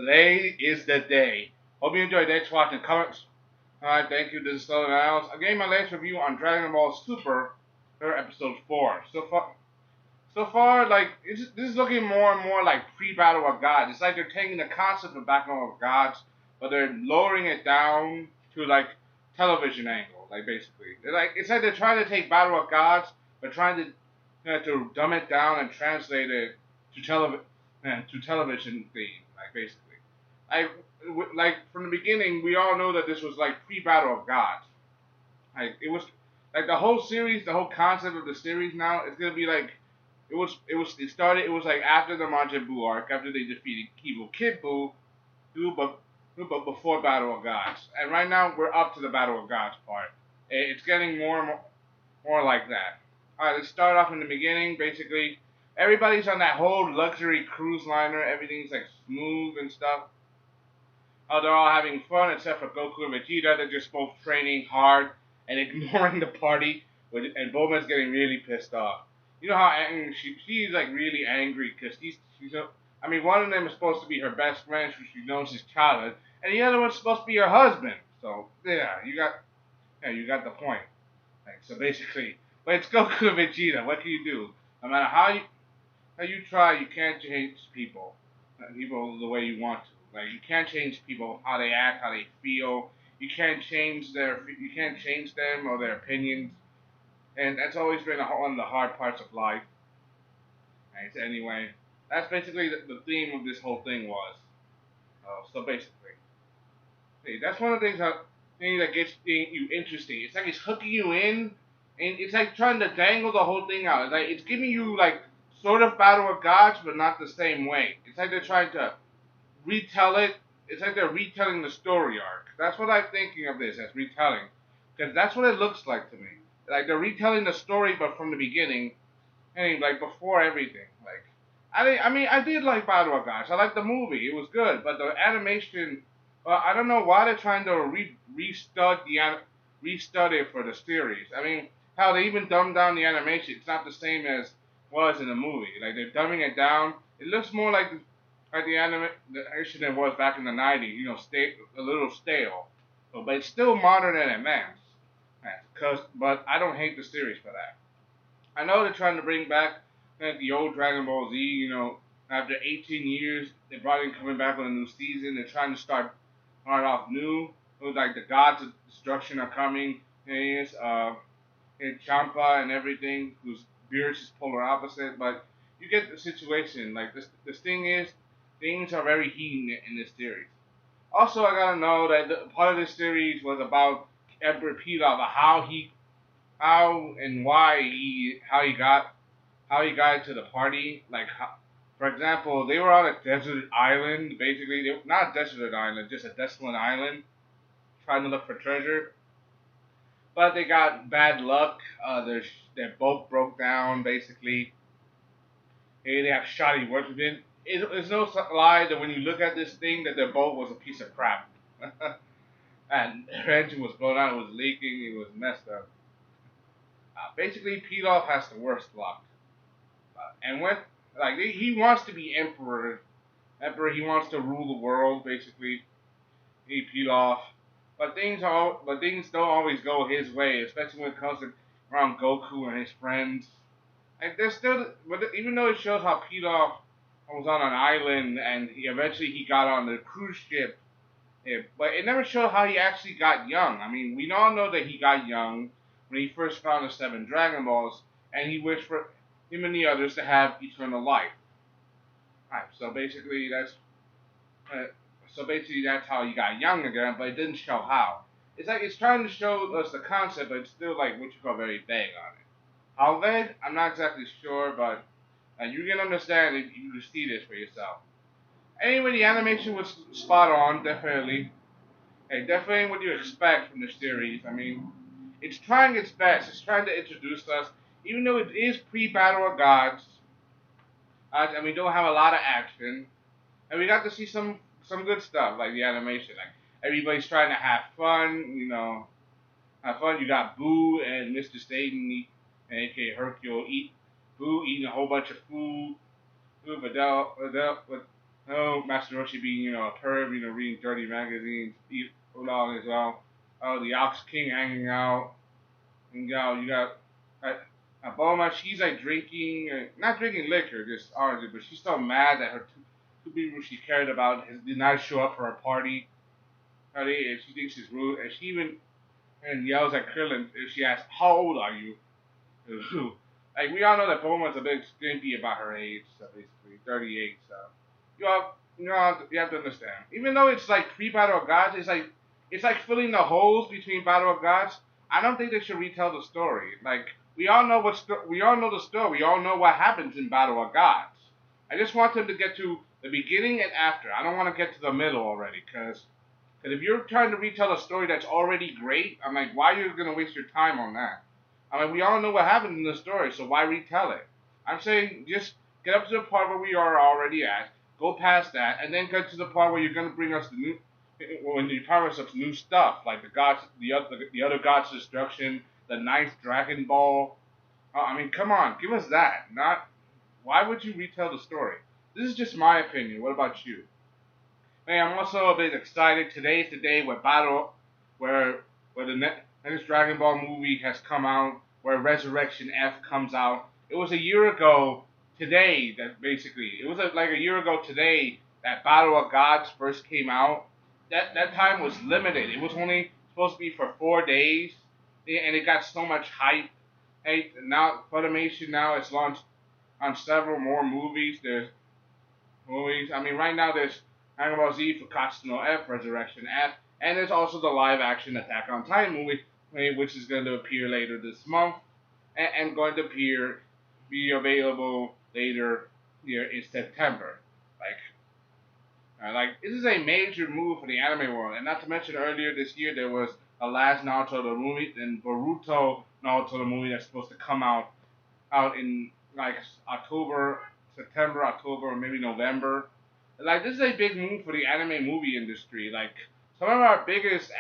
Today is the day. Hope you enjoyed. Thanks for watching. Comments. Alright, thank you. This is Southern Isles. I gave my latest review on Dragon Ball Super for episode 4. So far, like this is looking more and more like pre-Battle of Gods. It's like they're taking the concept of Battle of Gods, but they're lowering it down to like television angle. Like basically, it's like they're trying to take Battle of Gods, but trying to dumb it down and translate it to television theme. Like basically, like from the beginning, we all know that this was like pre-Battle of Gods. Like it was like the whole series, the whole concept of the series now is gonna be like it was like after the Majin Buu arc, after they defeated Kid Buu, but before Battle of Gods. And right now we're up to the Battle of Gods part. It's getting more and more like that. Alright, let's start off in the beginning. Basically, everybody's on that whole luxury cruise liner. Everything's like smooth and stuff. They're all having fun except for Goku and Vegeta. They're just both training hard and ignoring the party. And Bulma's getting really pissed off. You know how angry she's like really angry because I mean, one of them is supposed to be her best friend who she knows since childhood, and the other one's supposed to be her husband. So yeah, you got the point. Like, so basically, but it's Goku and Vegeta. What can you do? No matter how you try, you can't change people the way you want to. Like you can't change people how they act, how they feel. You can't change them or their opinions. And that's always been one of the hard parts of life. Right, so anyway, that's basically the theme of this whole thing was. So basically, that's one of the things that gets you interesting. It's like it's hooking you in, and it's like trying to dangle the whole thing out. It's like it's giving you like sort of Battle of Gods, but not the same way. It's like they're trying to retell it. It's like they're retelling the story arc. That's what I'm thinking of this as retelling, because that's what it looks like to me. Like they're retelling the story, but from the beginning, and like before everything. Like I did like Battle of Gods. I liked the movie; it was good. But the animation, I don't know why they're trying to restart it for the series. I mean, how they even dumbed down the animation. It's not the same as was in the movie. Like they're dumbing it down. It looks more like the animation it was back in the '90s. You know, a little stale. So, but it's still modern and advanced. But I don't hate the series for that. I know they're trying to bring back the old Dragon Ball Z. You know, after 18 years, they brought in coming back with a new season. They're trying to start off new. It was like the gods of destruction are coming. And Champa and everything, whose Beerus is polar opposite. But you get the situation. Like this thing is, things are very heated in this series. Also, I gotta know that part of this series was about Emperor Pilaf, how and why how he got to the party. Like, for example, they were on a desert island. Basically, not a desert island, just a desolate island, trying to look for treasure. But they got bad luck. Their boat broke down. Basically, they have shoddy workmen. It's no lie that when you look at this thing, that their boat was a piece of crap. And their engine was blown out, it was leaking, it was messed up. Basically, Pilaf has the worst luck. And when, like, he wants to be emperor. He wants to rule the world, basically. Pilaf. But things don't always go his way, especially when it comes to around Goku and his friends. Like, but even though it shows how Pilaf was on an island and he got on the cruise ship. Yeah, but it never showed how he actually got young. I mean, we all know that he got young when he first found the 7 Dragon Balls, and he wished for him and the others to have eternal life. Right, so basically that's how he got young again, but it didn't show how. It's like it's trying to show us the concept, but it's still like what you call very vague on it. How vague? I'm not exactly sure, but you can understand if you see this for yourself. Anyway, the animation was spot on, definitely. Hey, definitely what you expect from the series. I mean, it's trying its best. It's trying to introduce us, even though it is pre-Battle of Gods, and we don't have a lot of action, and we got to see some good stuff like the animation. Like everybody's trying to have fun, you know, have fun. You got Boo and Mr. Satan, aka Hercule, Boo eating a whole bunch of food. Videl Oh, Master Roshi being, a perv, reading dirty magazines, eat oolong as well. Oh, the Ox King hanging out. And, you got Bulma, she's like drinking, not drinking liquor, just orange, but she's so mad that her two people she cared about did not show up for her party. And she thinks she's rude, and she even and yells at Krillin. And she asks, "How old are you?" Like we all know that Bulma's a bit skimpy about her age, so basically 38. So you have to understand. Even though it's like pre-Battle of Gods, it's like filling the holes between Battle of Gods. I don't think they should retell the story. Like we all know we all know the story. We all know what happens in Battle of Gods. I just want them to get to the beginning and after. I don't want to get to the middle already, because if you're trying to retell a story that's already great, I'm like, why are you gonna waste your time on that? I mean, we all know what happened in the story, so why retell it? I'm saying just get up to the part where we are already at, go past that, and then get to the part where you're gonna bring us the new, when you promise us new stuff like the other gods' destruction, the ninth Dragon Ball. I mean, come on, give us that. Not why would you retell the story? This is just my opinion. What about you? Hey, I'm also a bit excited. Today is the day where the next Dragon Ball movie has come out, where Resurrection F comes out. It was a year ago today that basically it was like a year ago today that Battle of Gods first came out. That time was limited. It was only supposed to be for 4 days, and it got so much hype. Hey, now Funimation now has launched on several more movies. There's movies. I mean, right now there's Dragon Ball Z Fukkatsu no F, Resurrection F, and there's also the live-action Attack on Titan movie, which is going to appear later this month, and going to be available later here in September. Like this is a major move for the anime world, and not to mention earlier this year there was the last Naruto the movie, and Boruto Naruto the movie that's supposed to come out in like September, October, or maybe November. Like this is a big move for the anime movie industry. Like some of our biggest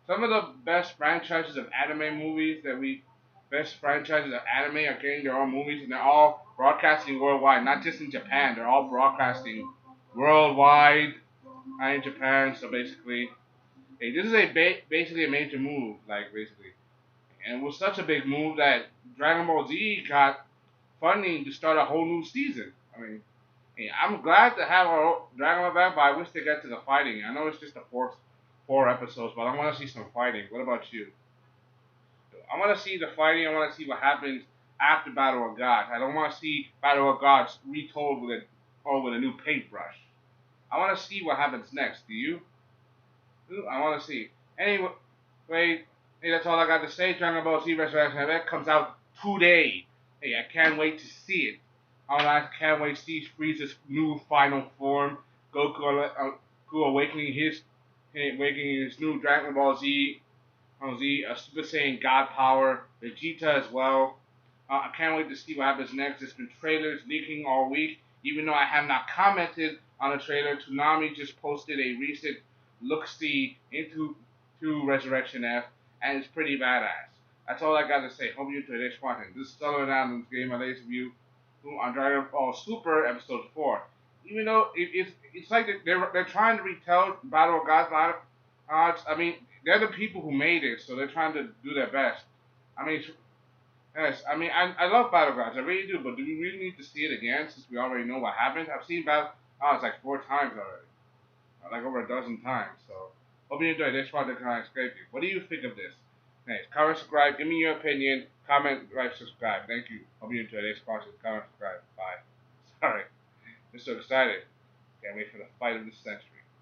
some of the best franchises of anime movies best franchises of anime are getting their own movies, and they're all broadcasting worldwide, not just in Japan. They're all broadcasting worldwide in Japan. So basically, hey, this is basically a major move. Like basically. And it was such a big move that Dragon Ball Z got funding to start a whole new season. I mean, hey, I'm glad to have our Dragon Ball back, but I wish they got to the fighting. I know it's just the four episodes, but I want to see some fighting. What about you? I want to see the fighting. I want to see what happens after Battle of Gods. I don't want to see Battle of Gods retold with a new paintbrush. I want to see what happens next. Do you? I want to see. Anyway, hey, that's all I got to say. Dragon Ball Z Resurrection Event comes out today. Hey, I can't wait to see it. I can't wait to see Frieza's new final form. Goku awakening his new Dragon Ball Z, a Super Saiyan God power. Vegeta as well. I can't wait to see what happens next. There's been trailers leaking all week. Even though I have not commented on the trailer, Toonami just posted a recent look-see into Resurrection F, and it's pretty badass. That's all I got to say. Hope you enjoyed this content. This is Sullivan Adams Game My Latest Review on Dragon Ball Super Episode 4. Even though it's like they're trying to retell Battle of Gods. I mean, they're the people who made it, so they're trying to do their best. I mean, yes, I mean, I love Battle of Gods, I really do, but do we really need to see it again since we already know what happens? I've seen it's like 4 times already. Like over a dozen times, so hope you enjoyed this project and I escaped you. What do you think of this? Next, comment, subscribe, give me your opinion, comment, like, subscribe. Thank you. Hope you enjoyed this project, comment, subscribe. Bye. Sorry. I'm so excited. Can't wait for the fight of the century.